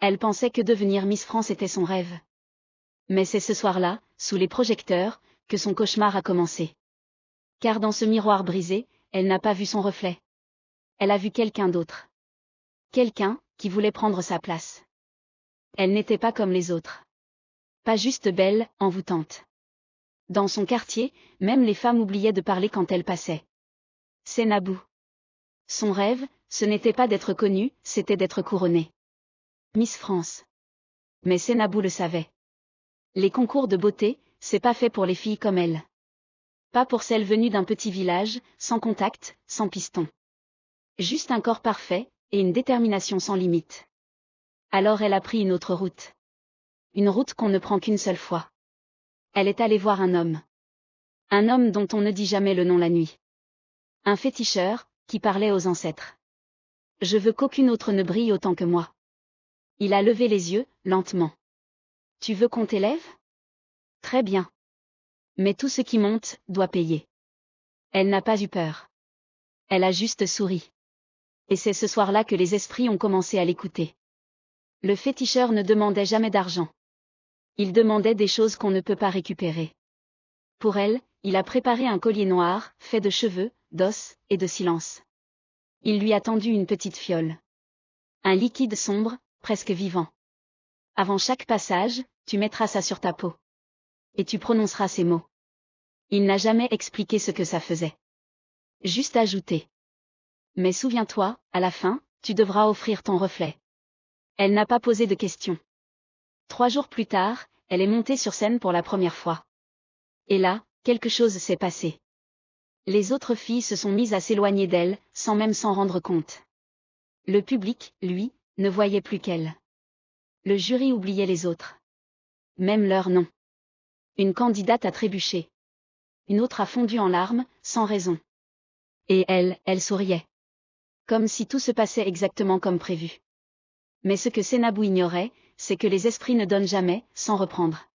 Elle pensait que devenir Miss France était son rêve. Mais c'est ce soir-là, sous les projecteurs, que son cauchemar a commencé. Car dans ce miroir brisé, elle n'a pas vu son reflet. Elle a vu quelqu'un d'autre. Quelqu'un, qui voulait prendre sa place. Elle n'était pas comme les autres. Pas juste belle, envoûtante. Dans son quartier, même les femmes oubliaient de parler quand elle passait. C'est Naboo. Son rêve, ce n'était pas d'être connue, c'était d'être couronnée. Miss France. Mais Naboo le savait. Les concours de beauté, c'est pas fait pour les filles comme elle. Pas pour celles venues d'un petit village, sans contact, sans piston. Juste un corps parfait, et une détermination sans limite. Alors elle a pris une autre route. Une route qu'on ne prend qu'une seule fois. Elle est allée voir un homme. Un homme dont on ne dit jamais le nom la nuit. Un féticheur, qui parlait aux ancêtres. Je veux qu'aucune autre ne brille autant que moi. Il a levé les yeux, lentement. Tu veux qu'on t'élève? Très bien. Mais tout ce qui monte, doit payer. Elle n'a pas eu peur. Elle a juste souri. Et c'est ce soir-là que les esprits ont commencé à l'écouter. Le féticheur ne demandait jamais d'argent. Il demandait des choses qu'on ne peut pas récupérer. Pour elle, il a préparé un collier noir, fait de cheveux, d'os, et de silence. Il lui a tendu une petite fiole. Un liquide sombre, presque vivant. Avant chaque passage, tu mettras ça sur ta peau. Et tu prononceras ces mots. Il n'a jamais expliqué ce que ça faisait. Juste ajouté. Mais souviens-toi, à la fin, tu devras offrir ton reflet. Elle n'a pas posé de questions. 3 jours plus tard, elle est montée sur scène pour la première fois. Et là, quelque chose s'est passé. Les autres filles se sont mises à s'éloigner d'elle, sans même s'en rendre compte. Le public, lui, ne voyait plus qu'elle. Le jury oubliait les autres. Même leur nom. Une candidate a trébuché. Une autre a fondu en larmes, sans raison. Et elle souriait. Comme si tout se passait exactement comme prévu. Mais ce que Naboo ignorait, c'est que les esprits ne donnent jamais, sans reprendre.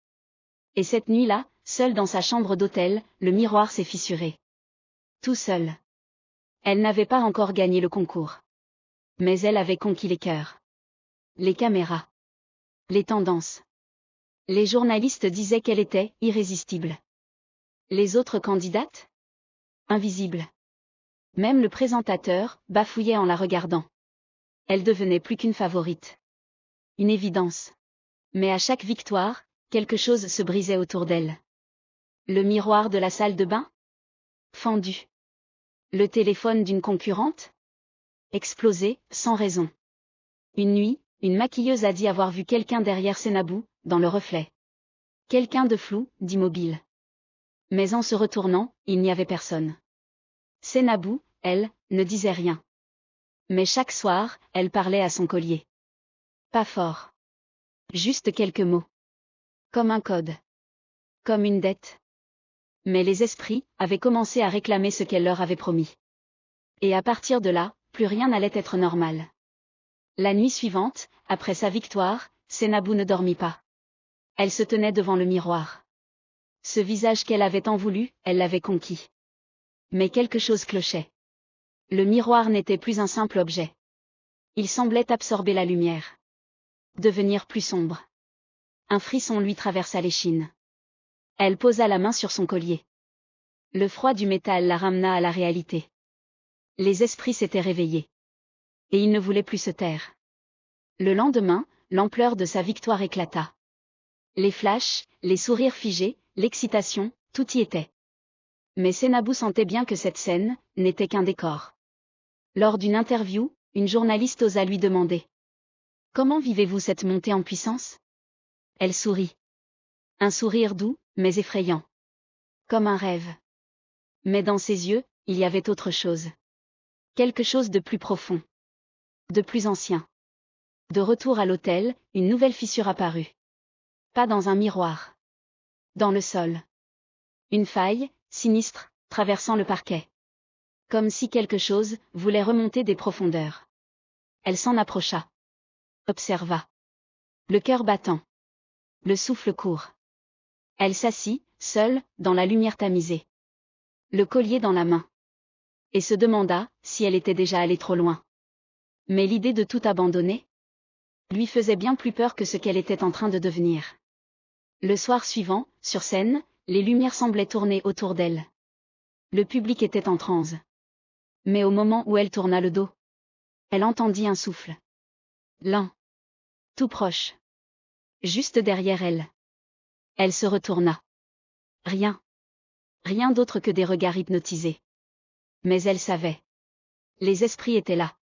Et cette nuit-là, seule dans sa chambre d'hôtel, le miroir s'est fissuré. Tout seul. Elle n'avait pas encore gagné le concours. Mais elle avait conquis les cœurs. Les caméras. Les tendances. Les journalistes disaient qu'elle était irrésistible. Les autres candidates? Invisibles. Même le présentateur bafouillait en la regardant. Elle devenait plus qu'une favorite. Une évidence. Mais à chaque victoire, quelque chose se brisait autour d'elle. Le miroir de la salle de bain? Fendu. Le téléphone d'une concurrente? Explosé, sans raison. Une nuit, une maquilleuse a dit avoir vu quelqu'un derrière Naboo, dans le reflet. Quelqu'un de flou, d'immobile. Mais en se retournant, il n'y avait personne. Naboo, elle, ne disait rien. Mais chaque soir, elle parlait à son collier. Pas fort. Juste quelques mots. Comme un code. Comme une dette. Mais les esprits avaient commencé à réclamer ce qu'elle leur avait promis. Et à partir de là, plus rien n'allait être normal. La nuit suivante, après sa victoire, Naboo ne dormit pas. Elle se tenait devant le miroir. Ce visage qu'elle avait tant voulu, elle l'avait conquis. Mais quelque chose clochait. Le miroir n'était plus un simple objet. Il semblait absorber la lumière. Devenir plus sombre. Un frisson lui traversa l'échine. Elle posa la main sur son collier. Le froid du métal la ramena à la réalité. Les esprits s'étaient réveillés. Et ils ne voulaient plus se taire. Le lendemain, l'ampleur de sa victoire éclata. Les flashs, les sourires figés, l'excitation, tout y était. Mais Naboo sentait bien que cette scène n'était qu'un décor. Lors d'une interview, une journaliste osa lui demander. Comment vivez-vous cette montée en puissance? Elle sourit. Un sourire doux, mais effrayant. Comme un rêve. Mais dans ses yeux, il y avait autre chose. Quelque chose de plus profond. De plus ancien. De retour à l'hôtel, une nouvelle fissure apparut. Pas dans un miroir. Dans le sol. Une faille, sinistre, traversant le parquet. Comme si quelque chose voulait remonter des profondeurs. Elle s'en approcha. Observa. Le cœur battant. Le souffle court. Elle s'assit, seule, dans la lumière tamisée. Le collier dans la main. Et se demanda si elle était déjà allée trop loin. Mais l'idée de tout abandonner? lui faisait bien plus peur que ce qu'elle était en train de devenir. Le soir suivant, sur scène, les lumières semblaient tourner autour d'elle. Le public était en transe. Mais au moment où elle tourna le dos, elle entendit un souffle. Lent. Tout proche. Juste derrière elle. Elle se retourna. Rien. Rien d'autre que des regards hypnotisés. Mais elle savait. Les esprits étaient là.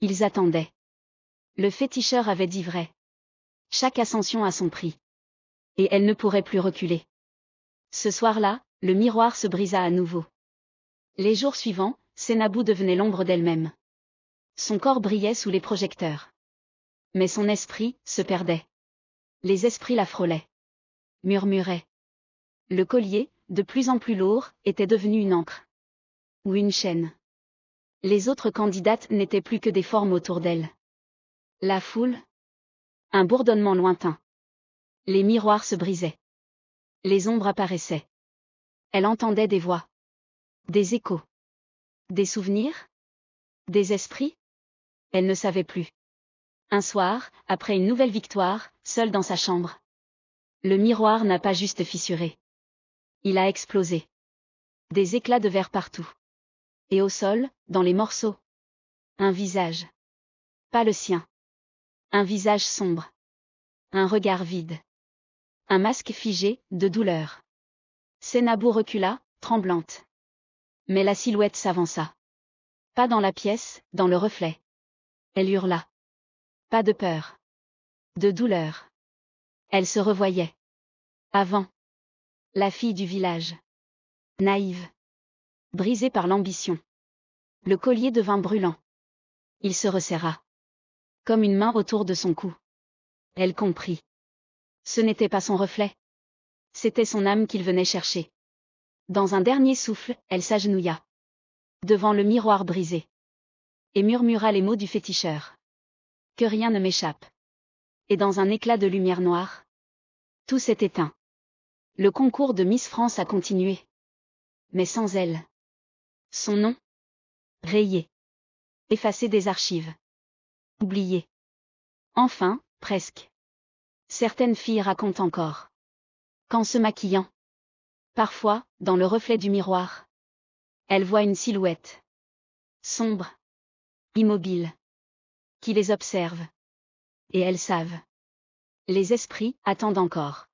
Ils attendaient. Le féticheur avait dit vrai. Chaque ascension a son prix. Et elle ne pourrait plus reculer. Ce soir-là, le miroir se brisa à nouveau. Les jours suivants, Sénabou devenait l'ombre d'elle-même. Son corps brillait sous les projecteurs. Mais son esprit se perdait. Les esprits la frôlaient. Murmuraient. Le collier, de plus en plus lourd, était devenu une ancre. Ou une chaîne. Les autres candidates n'étaient plus que des formes autour d'elle. La foule. Un bourdonnement lointain. Les miroirs se brisaient. Les ombres apparaissaient. Elle entendait des voix. Des échos. Des souvenirs? Des esprits? Elle ne savait plus. Un soir, après une nouvelle victoire, seule dans sa chambre. Le miroir n'a pas juste fissuré. Il a explosé. Des éclats de verre partout. Et au sol, dans les morceaux. Un visage. Pas le sien. Un visage sombre. Un regard vide. Un masque figé, de douleur. Sénabou recula, tremblante. Mais la silhouette s'avança. Pas dans la pièce, dans le reflet. Elle hurla. Pas de peur. De douleur. Elle se revoyait. Avant. La fille du village. Naïve. Brisée par l'ambition. Le collier devint brûlant. Il se resserra. Comme une main autour de son cou. Elle comprit. Ce n'était pas son reflet. C'était son âme qu'il venait chercher. Dans un dernier souffle, elle s'agenouilla. Devant le miroir brisé. Et murmura les mots du féticheur. Que rien ne m'échappe. Et dans un éclat de lumière noire. Tout s'est éteint. Le concours de Miss France a continué. Mais sans elle. Son nom? Rayé. Effacé des archives. Oublié. Enfin, presque. Certaines filles racontent encore. Qu'en se maquillant. Parfois, dans le reflet du miroir. Elles voient une silhouette. Sombre. Immobile. Qui les observe. Et elles savent. Les esprits attendent encore.